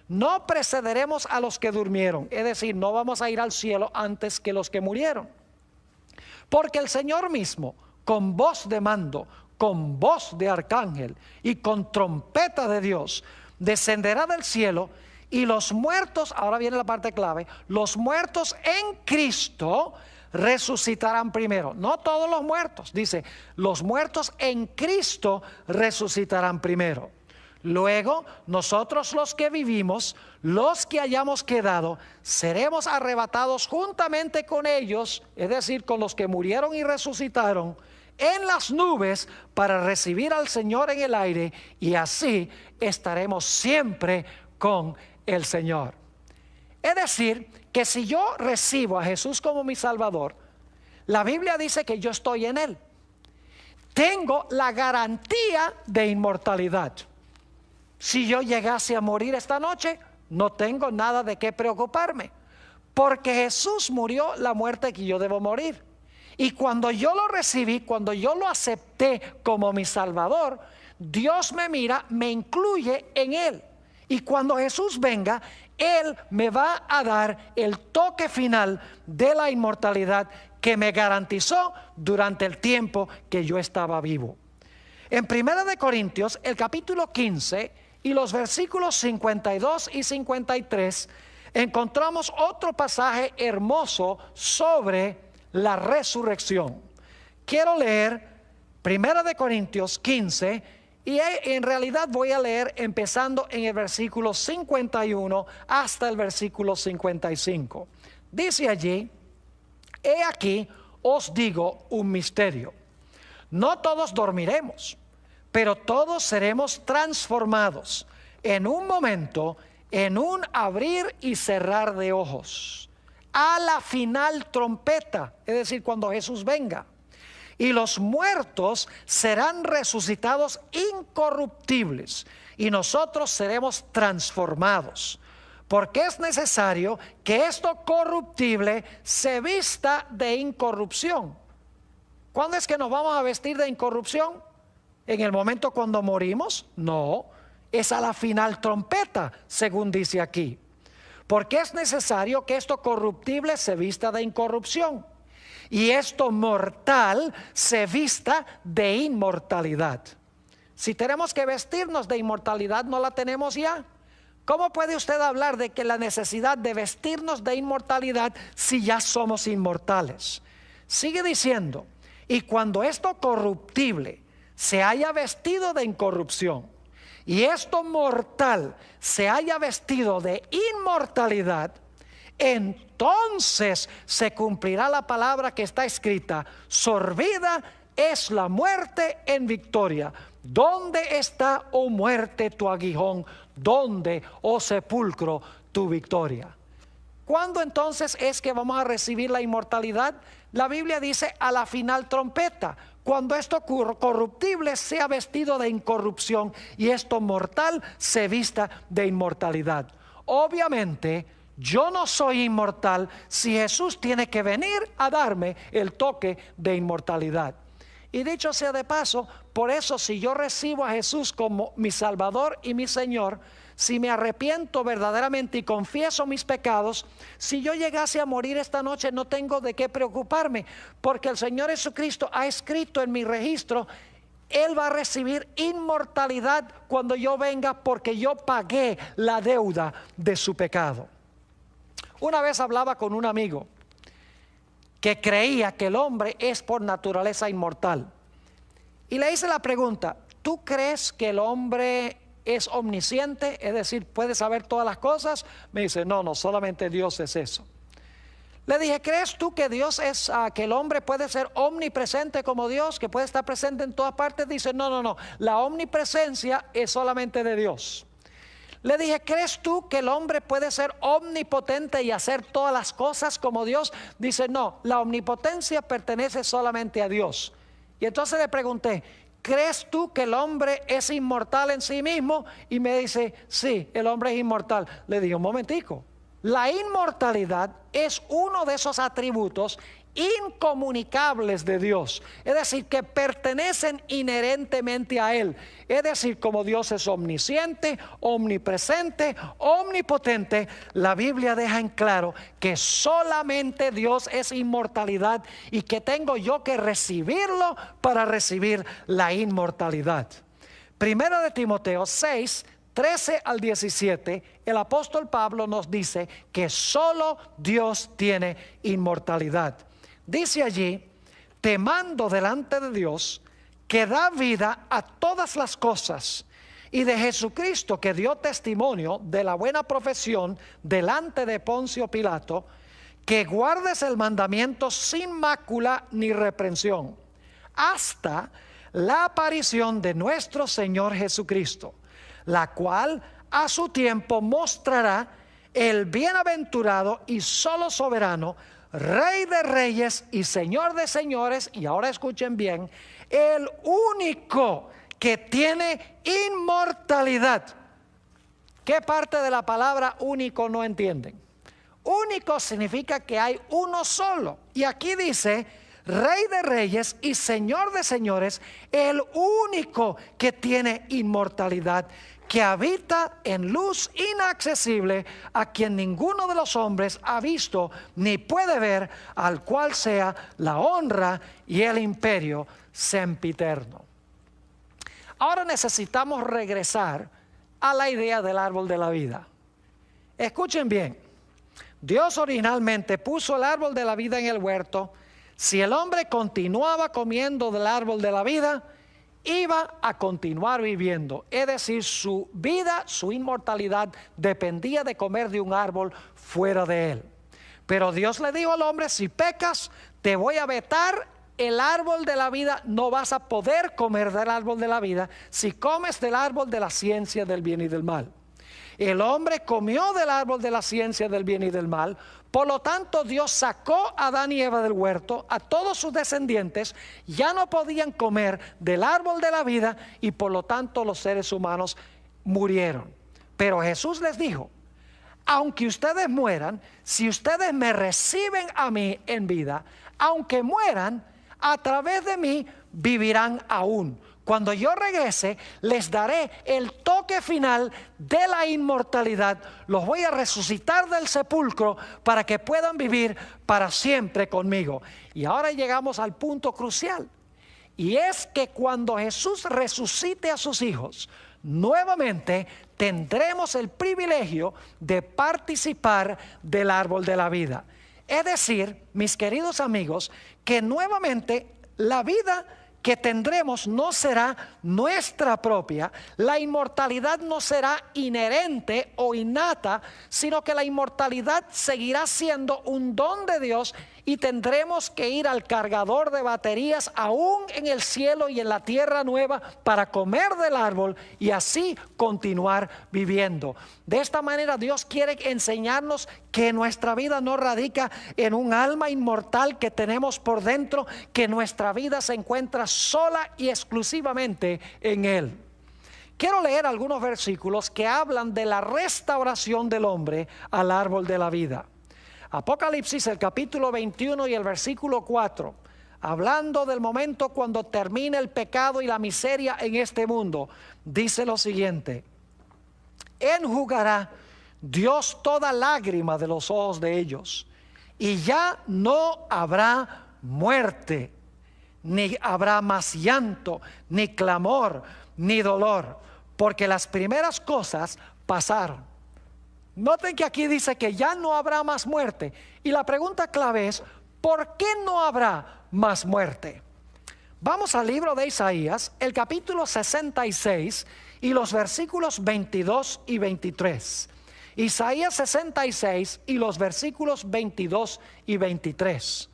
S2: no precederemos a los que durmieron, es decir, no vamos a ir al cielo antes que los que murieron. Porque el Señor mismo, con voz de mando, con voz de arcángel y con trompeta de Dios, descenderá del cielo. Y los muertos, ahora viene la parte clave, los muertos en Cristo resucitarán primero. No todos los muertos, dice, los muertos en Cristo resucitarán primero. Luego, nosotros los que vivimos, los que hayamos quedado, seremos arrebatados juntamente con ellos, es decir, con los que murieron y resucitaron, en las nubes para recibir al Señor en el aire, y así estaremos siempre con el Señor. Es decir, que si yo recibo a Jesús como mi Salvador, la Biblia dice que yo estoy en Él. Tengo la garantía de inmortalidad. Si yo llegase a morir esta noche, no tengo nada de qué preocuparme, porque Jesús murió la muerte que yo debo morir. Y cuando yo lo recibí, cuando yo lo acepté como mi Salvador, Dios me mira, me incluye en Él. Y cuando Jesús venga, Él me va a dar el toque final de la inmortalidad que me garantizó durante el tiempo que yo estaba vivo. En 1 de Corintios, el capítulo 15 y los versículos 52 y 53, encontramos otro pasaje hermoso sobre la resurrección. Quiero leer 1 de Corintios 15 y en realidad voy a leer empezando en el versículo 51 hasta el versículo 55. Dice allí: he aquí os digo un misterio. No todos dormiremos, pero todos seremos transformados en un momento, en un abrir y cerrar de ojos, a la final trompeta, es decir, cuando Jesús venga. Y los muertos serán resucitados incorruptibles, y nosotros seremos transformados. Porque es necesario que esto corruptible se vista de incorrupción. ¿Cuándo es que nos vamos a vestir de incorrupción? ¿En el momento cuando morimos? No, es a la final trompeta, según dice aquí. Porque es necesario que esto corruptible se vista de incorrupción, y esto mortal se vista de inmortalidad. Si tenemos que vestirnos de inmortalidad, ¿no la tenemos ya? ¿Cómo puede usted hablar de que la necesidad de vestirnos de inmortalidad si ya somos inmortales? Sigue diciendo: y cuando esto corruptible se haya vestido de incorrupción, y esto mortal se haya vestido de inmortalidad, entonces se cumplirá la palabra que está escrita: sorbida es la muerte en victoria. ¿Dónde está, oh muerte, tu aguijón? ¿Dónde, oh sepulcro, tu victoria? ¿Cuándo entonces es que vamos a recibir la inmortalidad? La Biblia dice: a la final trompeta, cuando esto corruptible sea vestido de incorrupción y esto mortal se vista de inmortalidad. Obviamente yo no soy inmortal si Jesús tiene que venir a darme el toque de inmortalidad. Y dicho sea de paso, por eso si yo recibo a Jesús como mi Salvador y mi Señor, si me arrepiento verdaderamente y confieso mis pecados, si yo llegase a morir esta noche, no tengo de qué preocuparme, porque el Señor Jesucristo ha escrito en mi registro: Él va a recibir inmortalidad cuando yo venga, porque yo pagué la deuda de su pecado. Una vez hablaba con un amigo que creía que el hombre es por naturaleza inmortal, y le hice la pregunta: ¿tú crees que el hombre es omnisciente? Es decir, ¿puede saber todas las cosas? Me dice: no, solamente Dios es eso. Le dije: ¿crees tú que Dios es, que el hombre puede ser omnipresente como Dios, que puede estar presente en todas partes? Dice: no, la omnipresencia es solamente de Dios. Le dije: ¿crees tú que el hombre puede ser omnipotente y hacer todas las cosas como Dios? Dice: no, la omnipotencia pertenece solamente a Dios. Y entonces le pregunté: ¿crees tú que el hombre es inmortal en sí mismo? Y me dice: sí, el hombre es inmortal. Le dije: un momentico, la inmortalidad es uno de esos atributos incomunicables de Dios, es decir, que pertenecen inherentemente a Él. Es decir, como Dios es omnisciente, omnipresente, omnipotente, la Biblia deja en claro que solamente Dios es inmortalidad, y que tengo yo que recibirlo para recibir la inmortalidad. Primera de Timoteo 6, 13 al 17, el apóstol Pablo nos dice que solo Dios tiene inmortalidad. Dice allí: te mando delante de Dios, que da vida a todas las cosas, y de Jesucristo, que dio testimonio de la buena profesión delante de Poncio Pilato, que guardes el mandamiento sin mácula ni reprensión, hasta la aparición de nuestro Señor Jesucristo, la cual a su tiempo mostrará el bienaventurado y solo soberano, Rey de reyes y Señor de señores. Y ahora escuchen bien: el único que tiene inmortalidad. ¿Qué parte de la palabra único no entienden? Único significa que hay uno solo, y aquí dice Rey de reyes y Señor de señores, el único que tiene inmortalidad. que habita en luz inaccesible, a quien ninguno de los hombres ha visto ni puede ver, al cual sea la honra y el imperio sempiterno. Ahora necesitamos regresar a la idea del árbol de la vida. Escuchen bien, Dios originalmente puso el árbol de la vida en el huerto. Si el hombre continuaba comiendo del árbol de la vida, iba a continuar viviendo. Es decir, su vida, su inmortalidad dependía de comer de un árbol fuera de él. Pero Dios le dijo al hombre: si pecas, te voy a vetar el árbol de la vida. No vas a poder comer del árbol de la vida si comes del árbol de la ciencia del bien y del mal. El hombre comió del árbol de la ciencia del bien y del mal. Por lo tanto, Dios sacó a Adán y Eva del huerto. A todos sus descendientes ya no podían comer del árbol de la vida, y por lo tanto los seres humanos murieron. Pero Jesús les dijo: aunque ustedes mueran, si ustedes me reciben a mí en vida, aunque mueran, a través de mí vivirán aún. Cuando yo regrese, les daré el toque final de la inmortalidad. Los voy a resucitar del sepulcro para que puedan vivir para siempre conmigo. Y ahora llegamos al punto crucial. Y es que cuando Jesús resucite a sus hijos, nuevamente tendremos el privilegio de participar del árbol de la vida. Es decir, mis queridos amigos, que nuevamente la vida que tendremos no será nuestra propia. La inmortalidad no será inherente o innata, sino que la inmortalidad seguirá siendo un don de Dios, y tendremos que ir al cargador de baterías aún en el cielo y en la tierra nueva para comer del árbol y así continuar viviendo. De esta manera Dios quiere enseñarnos que nuestra vida no radica en un alma inmortal que tenemos por dentro, que nuestra vida se encuentra sola y exclusivamente en Él. Quiero leer algunos versículos que hablan de la restauración del hombre al árbol de la vida. Apocalipsis, el capítulo 21 y el versículo 4, hablando del momento cuando termine el pecado y la miseria en este mundo, dice lo siguiente: enjugará Dios toda lágrima de los ojos de ellos, y ya no habrá muerte, ni habrá más llanto, ni clamor, ni dolor, porque las primeras cosas pasaron. Noten que aquí dice que ya no habrá más muerte. Y la pregunta clave es: ¿por qué no habrá más muerte? Vamos al libro de Isaías, el capítulo 66 y los versículos 22 y 23. Isaías 66 y los versículos 22 y 23.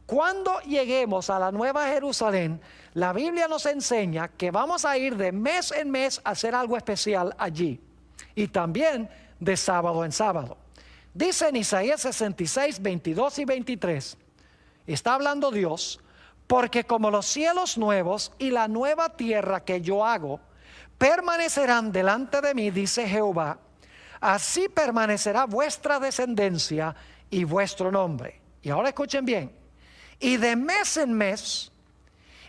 S2: Cuando lleguemos a la Nueva Jerusalén, la Biblia nos enseña que vamos a ir de mes en mes a hacer algo especial allí, y también de sábado en sábado. Dice en Isaías 66, 22 y 23, está hablando Dios: porque como los cielos nuevos y la nueva tierra que yo hago permanecerán delante de mí, dice Jehová, así permanecerá vuestra descendencia y vuestro nombre. Y ahora escuchen bien: y de mes en mes,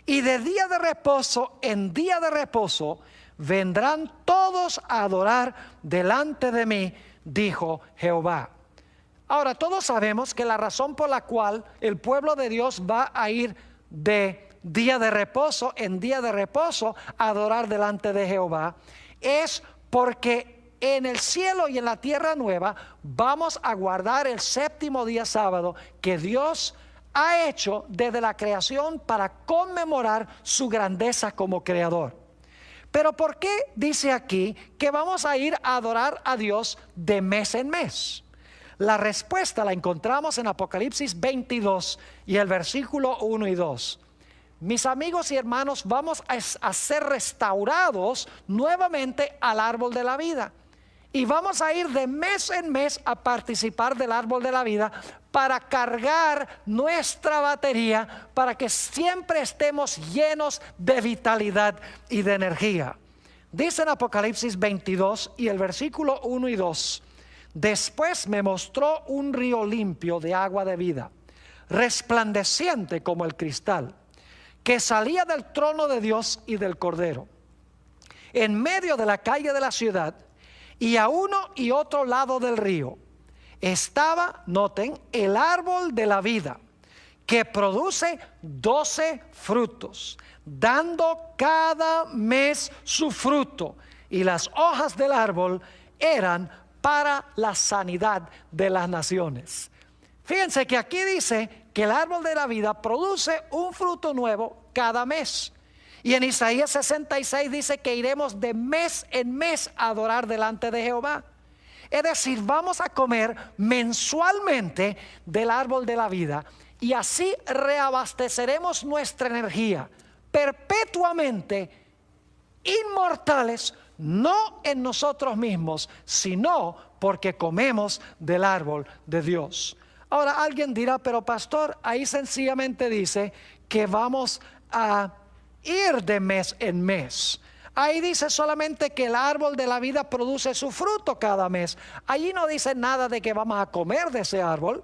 S2: y de día de reposo en día de reposo, vendrán todos a adorar delante de mí, dijo Jehová. Ahora, todos sabemos que la razón por la cual el pueblo de Dios va a ir de día de reposo en día de reposo a adorar delante de Jehová es porque en el cielo y en la tierra nueva vamos a guardar el séptimo día sábado que Dios ha hecho desde la creación para conmemorar su grandeza como creador. Pero ¿por qué dice aquí que vamos a ir a adorar a Dios de mes en mes? La respuesta la encontramos en Apocalipsis 22 y el versículo 1 y 2. Mis amigos y hermanos, vamos a ser restaurados nuevamente al árbol de la vida. Y vamos a ir de mes en mes a participar del árbol de la vida para cargar nuestra batería, para que siempre estemos llenos de vitalidad y de energía. Dice en Apocalipsis 22 y el versículo 1 y 2: después me mostró un río limpio de agua de vida, resplandeciente como el cristal, que salía del trono de Dios y del Cordero. en medio de la calle de la ciudad, y a uno y otro lado del río estaba, noten, el árbol de la vida, que produce 12 frutos, dando cada mes su fruto, y las hojas del árbol eran para la sanidad de las naciones. Fíjense que aquí dice que el árbol de la vida produce un fruto nuevo cada mes. Y en Isaías 66 dice que iremos de mes en mes a adorar delante de Jehová. Es decir, vamos a comer mensualmente del árbol de la vida, y así reabasteceremos nuestra energía perpetuamente, inmortales, no en nosotros mismos, sino porque comemos del árbol de Dios. Ahora alguien dirá, pero pastor, ahí sencillamente dice que vamos a ir de mes en mes. Ahí dice solamente que el árbol de la vida produce su fruto cada mes. Allí no dice nada de que vamos a comer de ese árbol.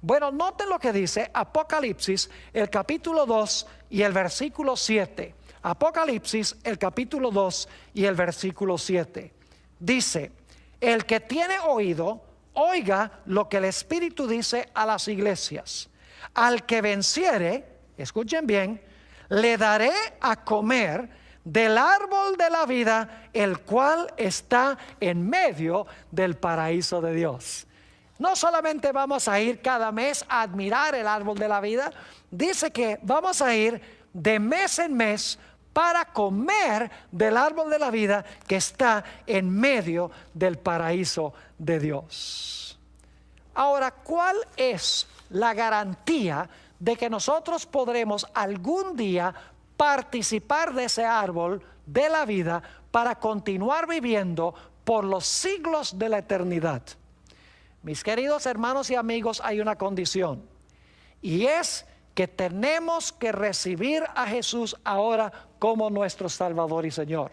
S2: Bueno, noten lo que dice Apocalipsis, el capítulo 2 y el versículo 7. Apocalipsis, el capítulo 2 y el versículo 7. Dice: el que tiene oído, oiga lo que el Espíritu dice a las iglesias. Al que venciere, escuchen bien, le daré a comer del árbol de la vida, el cual está en medio del paraíso de Dios. No solamente vamos a ir cada mes a admirar el árbol de la vida, dice que vamos a ir de mes en mes para comer del árbol de la vida que está en medio del paraíso de Dios. Ahora, ¿cuál es la garantía de que nosotros podremos algún día participar de ese árbol de la vida para continuar viviendo por los siglos de la eternidad? Mis queridos hermanos y amigos, hay una condición, y es que tenemos que recibir a Jesús ahora como nuestro Salvador y Señor.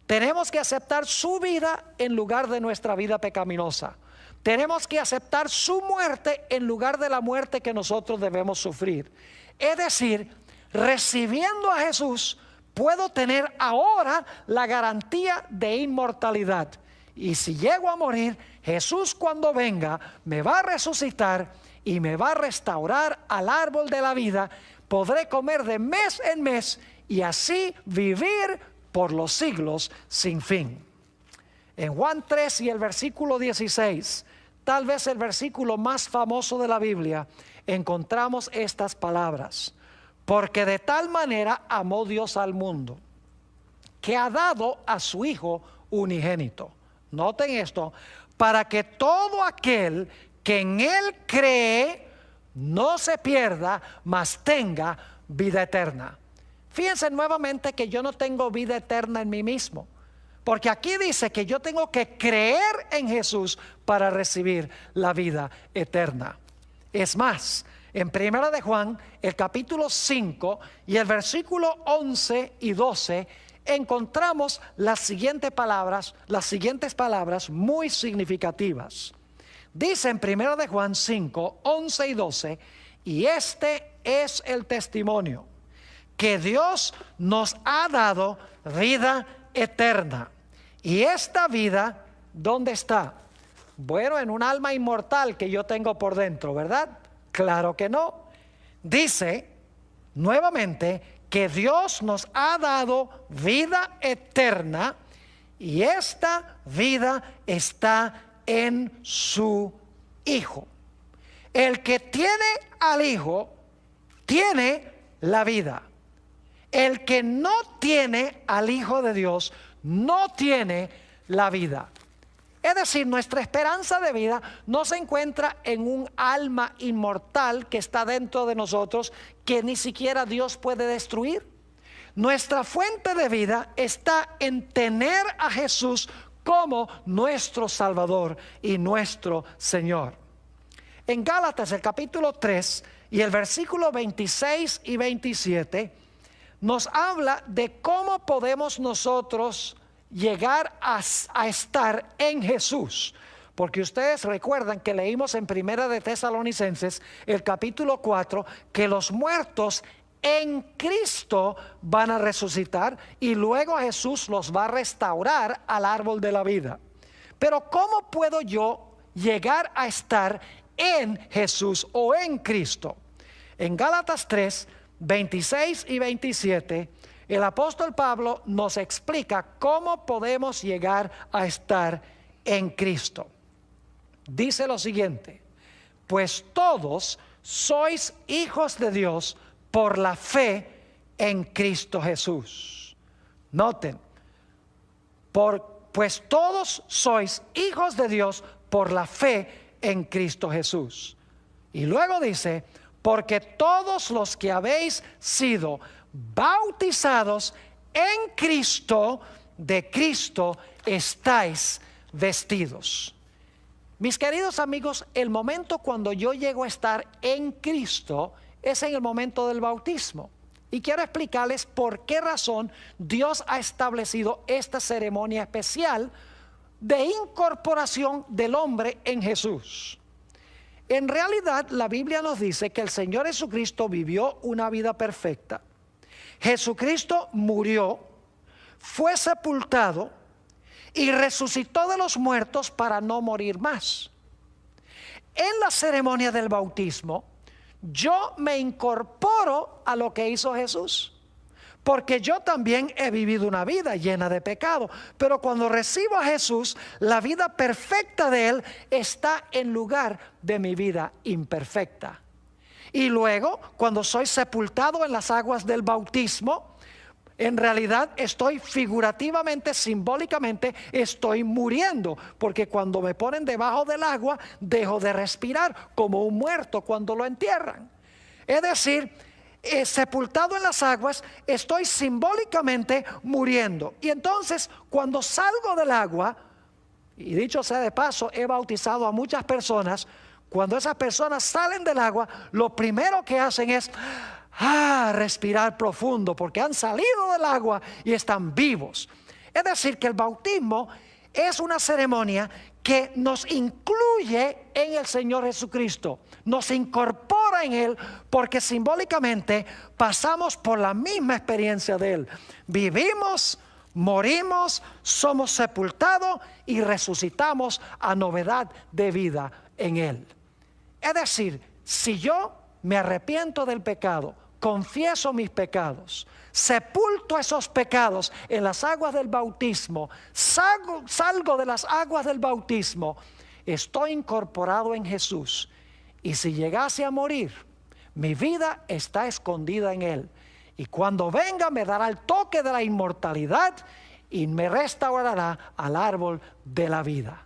S2: Tenemos que aceptar su vida en lugar de nuestra vida pecaminosa. Tenemos que aceptar su muerte en lugar de la muerte que nosotros debemos sufrir. Es decir, recibiendo a Jesús, puedo tener ahora la garantía de inmortalidad. Y si llego a morir, Jesús cuando venga me va a resucitar y me va a restaurar al árbol de la vida. Podré comer de mes en mes y así vivir por los siglos sin fin. En Juan 3 y el versículo 16, tal vez el versículo más famoso de la Biblia, encontramos estas palabras: porque de tal manera amó Dios al mundo, que ha dado a su Hijo unigénito. Noten esto: para que todo aquel que en Él cree no se pierda, mas tenga vida eterna. Fíjense nuevamente que yo no tengo vida eterna en mí mismo, porque aquí dice que yo tengo que creer en Jesús para recibir la vida eterna. Es más, en 1 de Juan, el capítulo 5 y el versículo 11 y 12, encontramos las siguientes palabras muy significativas. Dice en 1 de Juan 5, 11 y 12, y este es el testimonio, que Dios nos ha dado vida eterna. Y esta vida, ¿dónde está? Bueno, en un alma inmortal que yo tengo por dentro, ¿verdad? Claro que no. Dice nuevamente que Dios nos ha dado vida eterna, y esta vida está en su Hijo. El que tiene al Hijo tiene la vida. El que no tiene al Hijo de Dios no tiene la vida. Es decir, nuestra esperanza de vida no se encuentra en un alma inmortal que está dentro de nosotros, que ni siquiera Dios puede destruir. Nuestra fuente de vida está en tener a Jesús como nuestro Salvador y nuestro Señor. En Gálatas, el capítulo 3 y el versículo 26 y 27, nos habla de cómo podemos nosotros llegar a estar en Jesús. Porque ustedes recuerdan que leímos en Primera de Tesalonicenses, el capítulo 4, que los muertos en Cristo van a resucitar y luego Jesús los va a restaurar al árbol de la vida. Pero ¿cómo puedo yo llegar a estar en Jesús o en Cristo? En Gálatas 3, 26 y 27, el apóstol Pablo nos explica cómo podemos llegar a estar en Cristo. Dice lo siguiente: pues todos sois hijos de Dios por la fe en Cristo Jesús. Noten, pues todos sois hijos de Dios por la fe en Cristo Jesús. Y luego dice, porque todos los que habéis sido bautizados en Cristo, de Cristo estáis vestidos. Mis queridos amigos, el momento cuando yo llego a estar en Cristo es en el momento del bautismo. Y quiero explicarles por qué razón Dios ha establecido esta ceremonia especial de incorporación del hombre en Jesús. En realidad, la Biblia nos dice que el Señor Jesucristo vivió una vida perfecta. Jesucristo murió, fue sepultado y resucitó de los muertos para no morir más. En la ceremonia del bautismo, yo me incorporo a lo que hizo Jesús, porque yo también he vivido una vida llena de pecado, pero cuando recibo a Jesús, la vida perfecta de Él está en lugar de mi vida imperfecta. Y luego, cuando soy sepultado en las aguas del bautismo, en realidad estoy figurativamente, simbólicamente, estoy muriendo, porque cuando me ponen debajo del agua, dejo de respirar como un muerto cuando lo entierran. Es decir, sepultado en las aguas, estoy simbólicamente muriendo. Y entonces, cuando salgo del agua, y dicho sea de paso, he bautizado a muchas personas, cuando esas personas salen del agua, lo primero que hacen es respirar profundo, porque han salido del agua y están vivos. Es decir, que el bautismo es una ceremonia que nos incluye en el Señor Jesucristo, nos incorpora en Él, porque simbólicamente pasamos por la misma experiencia de Él. Vivimos, morimos, somos sepultados y resucitamos a novedad de vida en Él. Es decir, si yo me arrepiento del pecado, confieso mis pecados, sepulto esos pecados en las aguas del bautismo, salgo de las aguas del bautismo, estoy incorporado en Jesús. Y si llegase a morir, mi vida está escondida en Él. Y cuando venga me dará el toque de la inmortalidad y me restaurará al árbol de la vida.